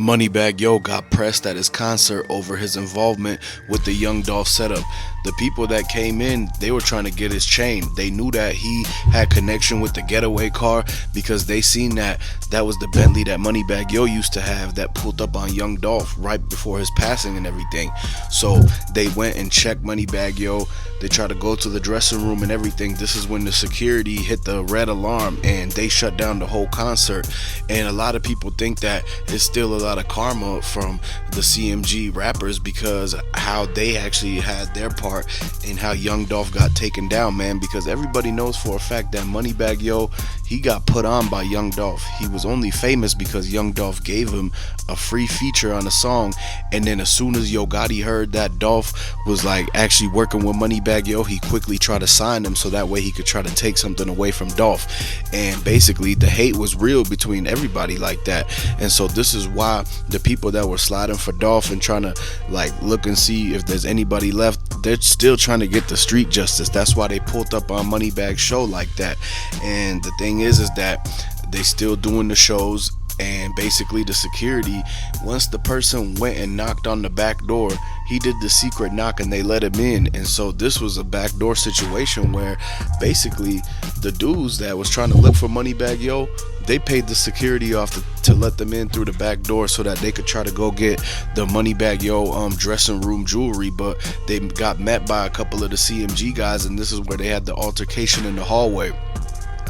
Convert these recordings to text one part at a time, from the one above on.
Moneybagg Yo got pressed at his concert over his involvement with the Young Dolph setup. The people that came in, they were trying to get his chain. They knew that he had connection with the getaway car because they seen that was the Bentley that Moneybagg Yo used to have that pulled up on Young Dolph right before his passing and everything. So they went and checked Moneybagg Yo. They tried to go to the dressing room and everything. This is when the security hit the red alarm and they shut down the whole concert. And a lot of people think that it's still a lot of karma from the CMG rappers because how they actually had their part in how Young Dolph got taken down, man, because everybody knows for a fact that Moneybagg Yo, he got put on by Young Dolph. He was only famous because Young Dolph gave him a free feature on a song, and then as soon as Yogotti heard that Dolph was like actually working with Moneybagg Yo, he quickly tried to sign him so that way he could try to take something away from Dolph. And basically the hate was real between everybody like that. And so this is why the people that were sliding for Dolph and trying to like look and see if there's anybody left, they're still trying to get the street justice. That's why they pulled up on Moneybag's show like that. And the thing is that they still doing the shows. And basically the security, once the person went and knocked on the back door, he did the secret knock and they let him in. And so this was a backdoor situation where basically the dudes that was trying to look for Moneybagg Yo, they paid the security off to let them in through the back door so that they could try to go get the Moneybagg Yo dressing room jewelry. But they got met by a couple of the CMG guys, and this is where they had the altercation in the hallway.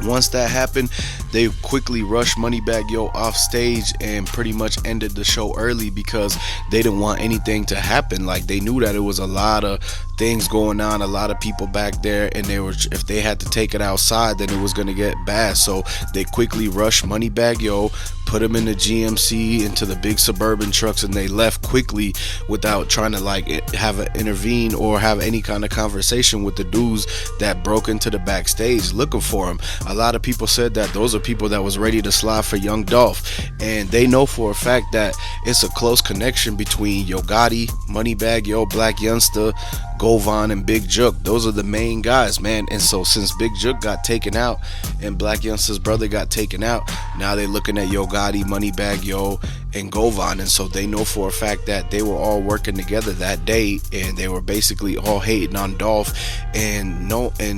Once that happened, they quickly rushed Moneybagg Yo off stage and pretty much ended the show early because they didn't want anything to happen. Like, they knew that it was a lot of things going on, a lot of people back there, and if they had to take it outside, then it was going to get bad. So they quickly rushed Moneybagg Yo, put him in the GMC, into the big suburban trucks, and they left quickly without trying to like intervene or have any kind of conversation with the dudes that broke into the backstage looking for him. A lot of people said that those are people that was ready to slide for Young Dolph, and they know for a fact that it's a close connection between Yogotti, Moneybagg Yo, Black Youngster, Govan, and Big Jook. Those are the main guys, man. And so since Big Jook got taken out and Black Youngster's brother got taken out, now they're looking at Yogotti, Moneybagg Yo, and Govan. And so they know for a fact that they were all working together that day, and they were basically all hating on Dolph, and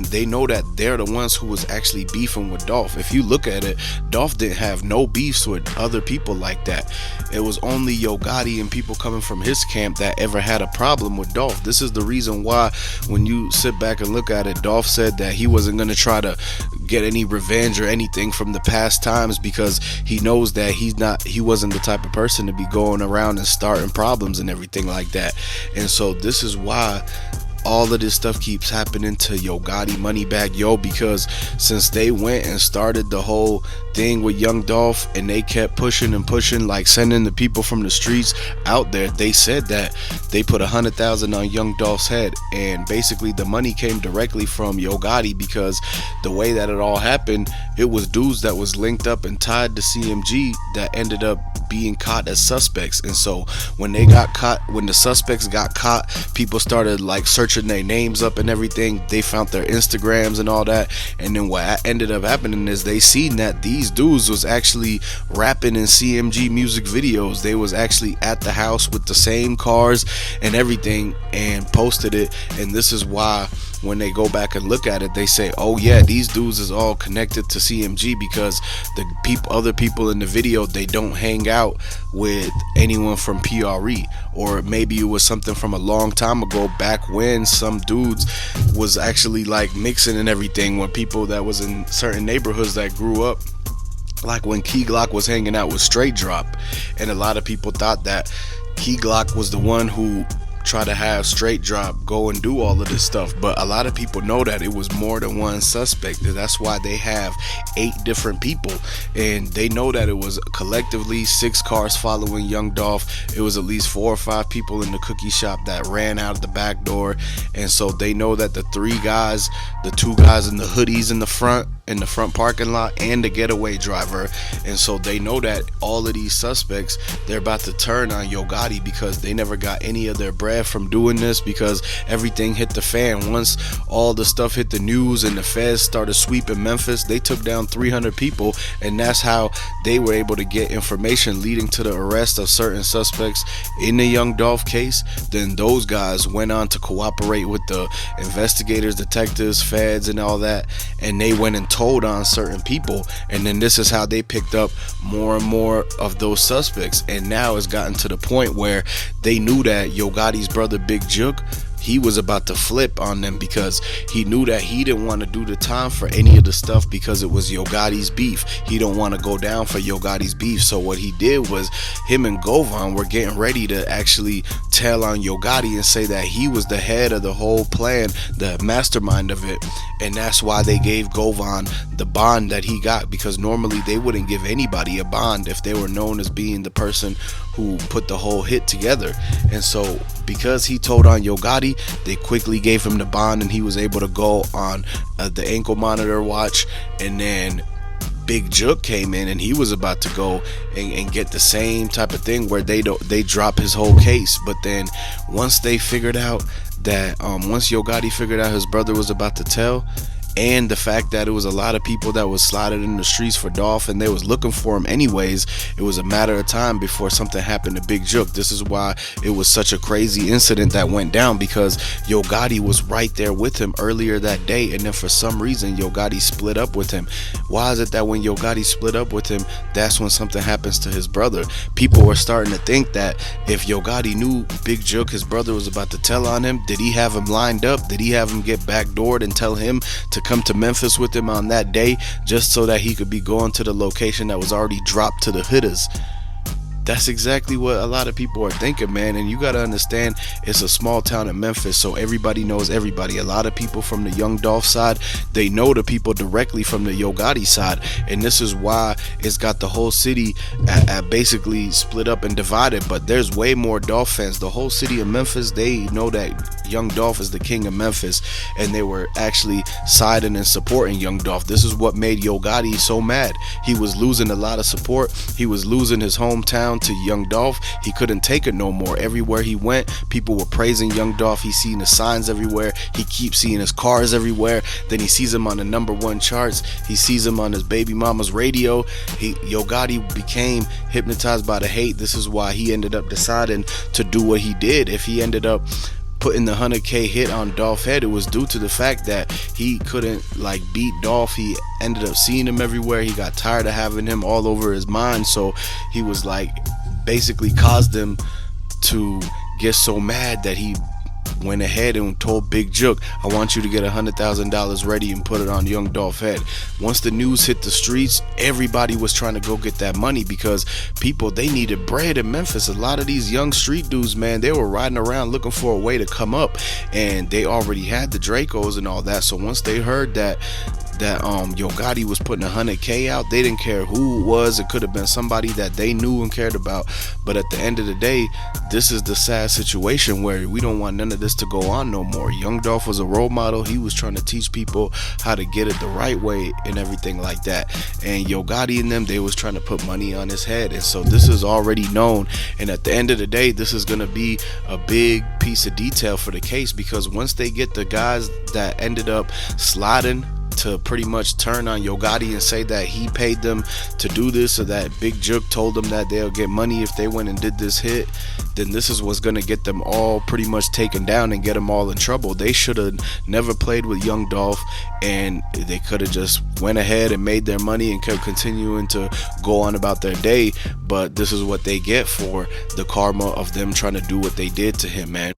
they know that they're the ones who was actually beefing with Dolph. If you look at it, Dolph didn't have no beefs with other people like that. It was only Yogotti and people coming from his camp that ever had a problem with Dolph. This is the reason why when you sit back and look at it, Dolph said that he wasn't going to try to get any revenge or anything from the past times because he knows that he wasn't the type of person to be going around and starting problems and everything like that. And so this is why all of this stuff keeps happening to Yogotti, Moneybagg Yo, because since they went and started the whole thing with Young Dolph and they kept pushing and pushing, like sending the people from the streets out there, they said that they put 100,000 on Young Dolph's head, and basically the money came directly from Yogotti because the way that it all happened, it was dudes that was linked up and tied to CMG that ended up being caught as suspects. And so when the suspects got caught, people started like searching their names up and everything. They found their Instagrams and all that, and then what ended up happening is they seen that these dudes was actually rapping in CMG music videos. They was actually at the house with the same cars and everything and posted it. And this is why when they go back and look at it, they say, oh yeah, these dudes is all connected to CMG because the other people in the video, they don't hang out with anyone from PRE, or maybe it was something from a long time ago back when some dudes was actually like mixing and everything, when people that was in certain neighborhoods that grew up, like when Key Glock was hanging out with Straight Drop, and a lot of people thought that Key Glock was the one who try to have Straight Drop go and do all of this stuff. But a lot of people know that it was more than one suspect. That's why they have 8 different people, and they know that it was collectively 6 cars following Young Dolph. It was at least 4 or 5 people in the cookie shop that ran out of the back door. And so they know that the 2 guys in the hoodies in the front parking lot, and the getaway driver. And so they know that all of these suspects, they're about to turn on Yogotti because they never got any of their bread bread from doing this because everything hit the fan. Once all the stuff hit the news and the feds started sweeping Memphis, they took down 300 people, and that's how they were able to get information leading to the arrest of certain suspects in the Young Dolph case. Then those guys went on to cooperate with the investigators, detectives, feds, and all that, and they went and told on certain people, and then this is how they picked up more and more of those suspects. And now it's gotten to the point where they knew that Yogotti's brother Big Jook, he was about to flip on them because he knew that he didn't want to do the time for any of the stuff because it was Yogotti's beef. He don't want to go down for Yogotti's beef. So what he did was, him and Govan were getting ready to actually tell on Yogotti and say that he was the head of the whole plan, the mastermind of it. And that's why they gave Govan the bond that he got, because normally they wouldn't give anybody a bond if they were known as being the person who put the whole hit together. And so because he told on Yogotti, they quickly gave him the bond, and he was able to go on the ankle monitor watch. And then Big Jook came in, and he was about to go and get the same type of thing where they drop his whole case. But then once they figured out that once Yogotti figured out his brother was about to tell, and the fact that it was a lot of people that was slotted in the streets for Dolph and they was looking for him anyways, it was a matter of time before something happened to Big Jook. This is why it was such a crazy incident that went down, because Yogotti was right there with him earlier that day, and then for some reason Yogotti split up with him. Why is it that when Yogotti split up with him, that's when something happens to his brother? People were starting to think that if Yogotti knew Big Jook, his brother, was about to tell on him, did he have him lined up? Did he have him get backdoored and tell him to come to Memphis with him on that day just so that he could be going to the location that was already dropped to the hitters? That's exactly what a lot of people are thinking, man. And you got to understand, it's a small town in Memphis, so everybody knows everybody. A lot of people from the Young Dolph side, they know the people directly from the Yogotti side, and this is why it's got the whole city basically split up and divided. But there's way more Dolph fans. The whole city of Memphis, they know that Young Dolph is the king of Memphis, and they were actually siding and supporting Young Dolph. This is what made Yogotti so mad. He was losing a lot of support. He was losing his hometown to Young Dolph. He couldn't take it no more. Everywhere he went, people were praising Young Dolph. He's seeing the signs everywhere. He keeps seeing his cars everywhere. Then he sees him on the #1 charts. He sees him on his baby mama's radio. Yogotti became hypnotized by the hate. This is why he ended up deciding to do what he did. If he ended up putting the 100K hit on Dolph head, it was due to the fact that he couldn't beat Dolph. He ended up seeing him everywhere. He got tired of having him all over his mind, so he was basically caused him to get so mad that he went ahead and told Big Jook, I want you to get $100,000 ready and put it on Young Dolph head. Once the news hit the streets, everybody was trying to go get that money because people, they needed bread in Memphis. A lot of these young street dudes, man, they were riding around looking for a way to come up, and they already had the Dracos and all that. So once they heard that Yogotti was putting 100K out, they didn't care who it was. It could have been somebody that they knew and cared about. But at the end of the day, this is the sad situation where we don't want none of this to go on no more. Young Dolph was a role model. He was trying to teach people how to get it the right way and everything like that. And Yogotti and them, they was trying to put money on his head. And so this is already known. And at the end of the day, this is going to be a big piece of detail for the case, because once they get the guys that ended up sliding to pretty much turn on Yogotti and say that he paid them to do this, or that Big Jook told them that they'll get money if they went and did this hit, then this is what's going to get them all pretty much taken down and get them all in trouble. They should have never played with Young Dolph, and they could have just went ahead and made their money and kept continuing to go on about their day. But this is what they get for the karma of them trying to do what they did to him, man.